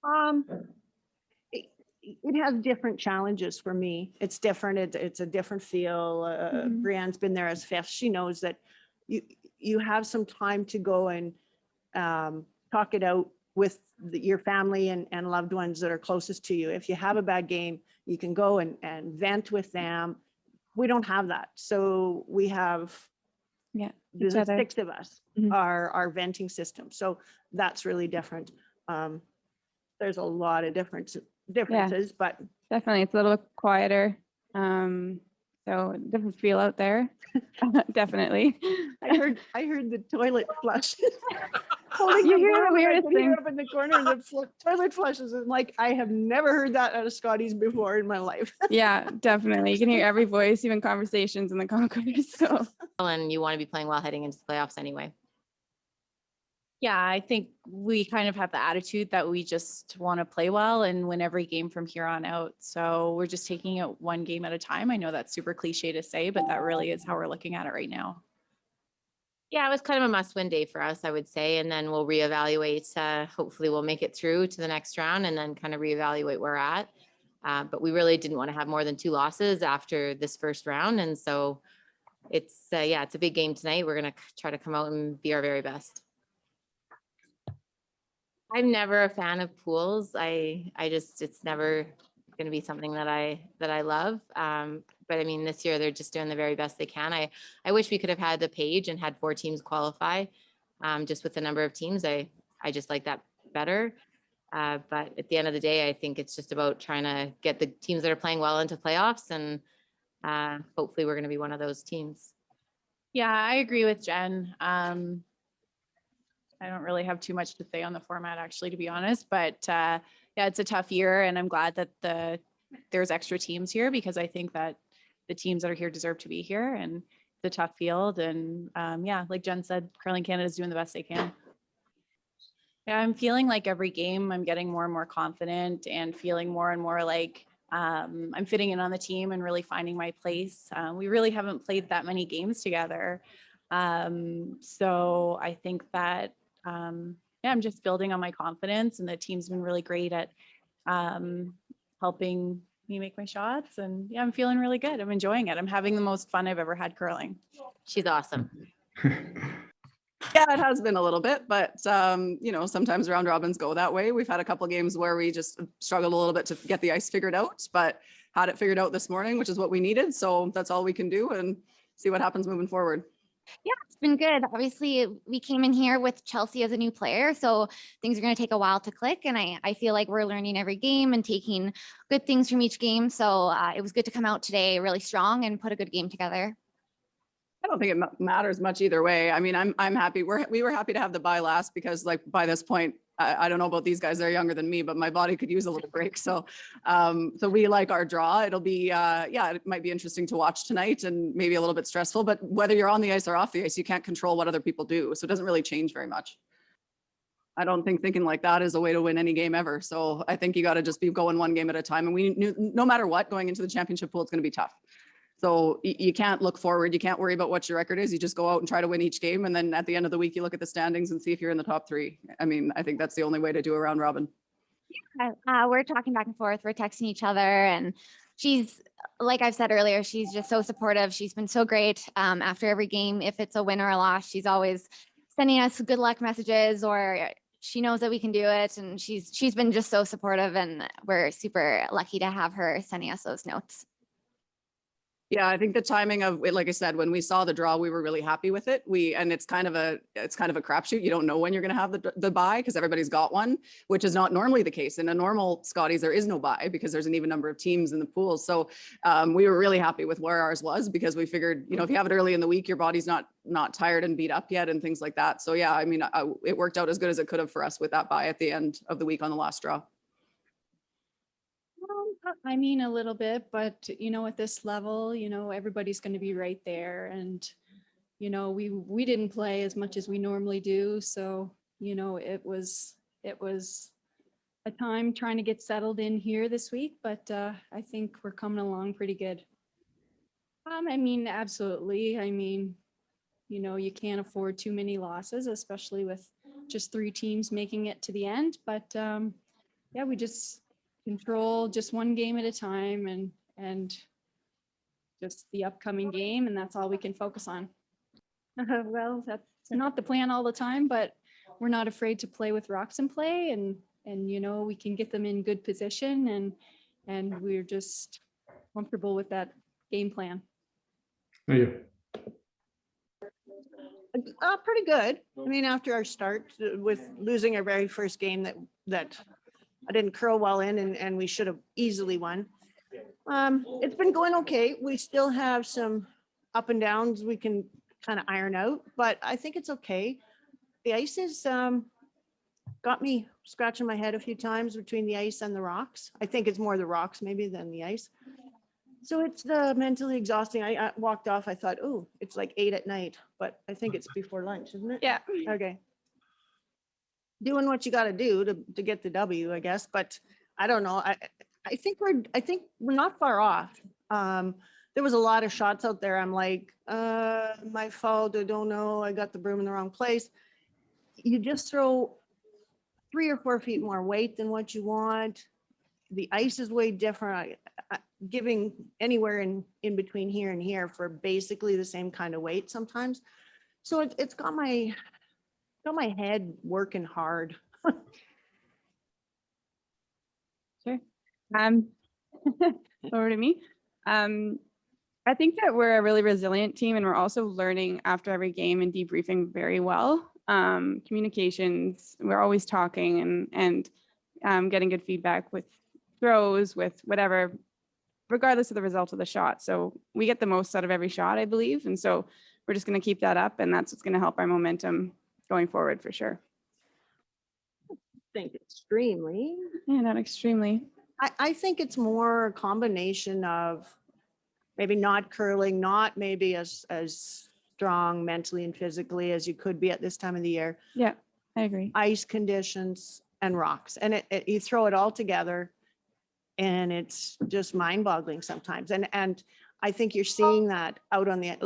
Um, it, it has different challenges for me. It's different. It's a different feel. Brianne's been there as fifth. She knows that you have some time to go and talk it out with your family and loved ones that are closest to you. If you have a bad game, you can go and vent with them. We don't have that. So we have each the other. 6 of us, our venting system. So that's really different. There's a lot of differences, but Definitely, it's a little quieter. So different feel out there. Definitely. I heard the toilet flush. You hear the weirdest thing. Up in the corner, and the toilet flushes. And like, I have never heard that out of Scotties before in my life. Yeah, definitely. You can hear every voice, even conversations in the concourse. So And you want to be playing well heading into the playoffs anyway. Yeah, I think we kind of have the attitude that we just want to play well and win every game from here on out. So we're just taking it one game at a time. I know that's super cliche to say, but that really is how we're looking at it right now. Yeah, it was kind of a must-win day for us, I would say, and then we'll reevaluate. Hopefully, we'll make it through to the next round, and then kind of reevaluate where we're at. But we really didn't want to have more than 2 losses after this first round, and so it's it's a big game tonight. We're gonna try to come out and be our very best. I'm never a fan of pools. It's never going to be something that I love. But I mean, this year they're just doing the very best they can. I wish we could have had the page and had 4 teams qualify. Just with the number of teams, I just like that better. But at the end of the day, I think it's just about trying to get the teams that are playing well into playoffs, and hopefully we're going to be one of those teams. Yeah, I agree with Jen. I don't really have too much to say on the format, actually, to be honest. But yeah, it's a tough year, and I'm glad that there's extra teams here, because I think that the teams that are here deserve to be here, and it's a tough field. And yeah, like Jen said, Curling Canada is doing the best they can. Yeah, I'm feeling like every game I'm getting more and more confident and feeling more and more like I'm fitting in on the team and really finding my place. We really haven't played that many games together. So I think that, yeah, I'm just building on my confidence, and the team's been really great at helping me make my shots. And yeah, I'm feeling really good. I'm enjoying it. I'm having the most fun I've ever had curling. She's awesome. Yeah, it has been a little bit, but sometimes round robins go that way. We've had a couple of games where we just struggled a little bit to get the ice figured out, but had it figured out this morning, which is what we needed. So that's all we can do, and see what happens moving forward. Yeah, it's been good. Obviously, we came in here with Chelsea as a new player, so things are going to take a while to click. And I feel like we're learning every game and taking good things from each game. So it was good to come out today really strong and put a good game together. I don't think it matters much either way. I mean, I'm happy. We were happy to have the bye last, because like by this point, I don't know about these guys, they're younger than me, but my body could use a little break. So we like our draw. It'll be it might be interesting to watch tonight, and maybe a little bit stressful, but whether you're on the ice or off the ice, you can't control what other people do. So it doesn't really change very much. I don't think thinking like that is a way to win any game ever. So I think you got to just be going one game at a time. And we knew no matter what, going into the championship pool, it's going to be tough. So you can't look forward. You can't worry about what your record is. You just go out and try to win each game. And then at the end of the week, you look at the standings and see if you're in the top 3. I mean, I think that's the only way to do a round robin. Yeah, we're talking back and forth. We're texting each other, and she's, like I've said earlier, she's just so supportive. She's been so great after every game. If it's a win or a loss, she's always sending us good luck messages, or she knows that we can do it. And she's been just so supportive, and we're super lucky to have her sending us those notes. Yeah, I think the timing of it, like I said, when we saw the draw, we were really happy with it. And it's kind of a crapshoot. You don't know when you're going to have the bye, because everybody's got one, which is not normally the case. In a normal Scotties, there is no bye because there's an even number of teams in the pool. So we were really happy with where ours was, because we figured, if you have it early in the week, your body's not tired and beat up yet and things like that. So yeah, I mean, it worked out as good as it could have for us with that bye at the end of the week on the last draw. I mean, a little bit, but at this level, everybody's going to be right there. And, we didn't play as much as we normally do. So, it was a time trying to get settled in here this week, but I think we're coming along pretty good. I mean, absolutely. I mean, you can't afford too many losses, especially with just 3 teams making it to the end. But yeah, we just control just one game at a time and just the upcoming game, and that's all we can focus on. Well, that's not the plan all the time, but we're not afraid to play with rocks in play, and you know, we can get them in good position, and we're just comfortable with that game plan. Thank you. Pretty good. I mean, after our start with losing our very first game that I didn't curl well in and we should have easily won. It's been going okay. We still have some up and downs we can kind of iron out, but I think it's okay. The ice has got me scratching my head a few times between the ice and the rocks. I think it's more the rocks maybe than the ice. So it's mentally exhausting. I walked off, I thought, oh, it's like 8 p.m, but I think it's before lunch, isn't it? Yeah. Okay. Doing what you got to do to get the W, I guess, but I don't know. I think we're not far off. There was a lot of shots out there. I'm like, my fault. I don't know. I got the broom in the wrong place. You just throw 3 or 4 feet more weight than what you want. The ice is way different. Giving anywhere in between here and here for basically the same kind of weight sometimes. So it's got my head working hard. Sure. Over to me. I think that we're a really resilient team, and we're also learning after every game and debriefing very well. Communications, we're always talking and getting good feedback with throws, with whatever, regardless of the result of the shot. So we get the most out of every shot, I believe. And so we're just going to keep that up, and that's what's going to help our momentum going forward for sure. I think extremely. Yeah, not extremely. I think it's more a combination of maybe not curling, not maybe as strong mentally and physically as you could be at this time of the year. Yeah, I agree. Ice conditions and rocks, and you throw it all together, and it's just mind-boggling sometimes. And I think you're seeing that out on the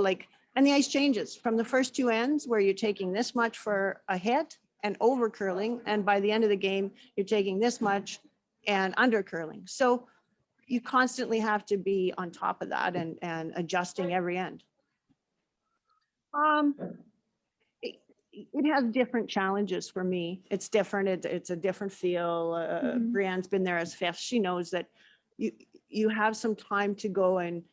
and the ice changes from the first 2 ends where you're taking this much for a hit and over curling, and by the end of the game you're taking this much and under curling. So you constantly have to be on top of that and adjusting every end. It has different challenges for me. It's different. It's a different feel. Brianne's been there as fifth. She knows that you have some time to go and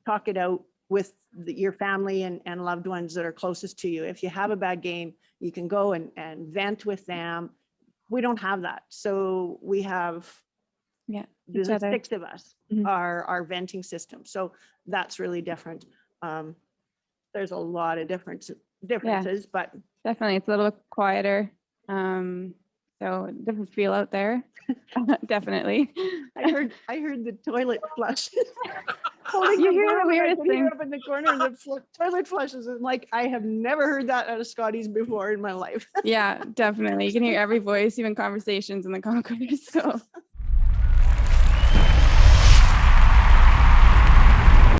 talk it out with your family and loved ones that are closest to you. If you have a bad game, you can go and vent with them. We don't have that. So we have each the other. 6 of us, Mhm. our venting system. So that's really different. There's a lot of differences, but Definitely, it's a little bit quieter. So different feel out there. Definitely. I heard the toilet flush. You hear the weirdest thing. Up in the corner, and the toilet flushes. And like, I have never heard that at a Scotties before in my life. Yeah, definitely. You can hear every voice, even conversations in the concourse. So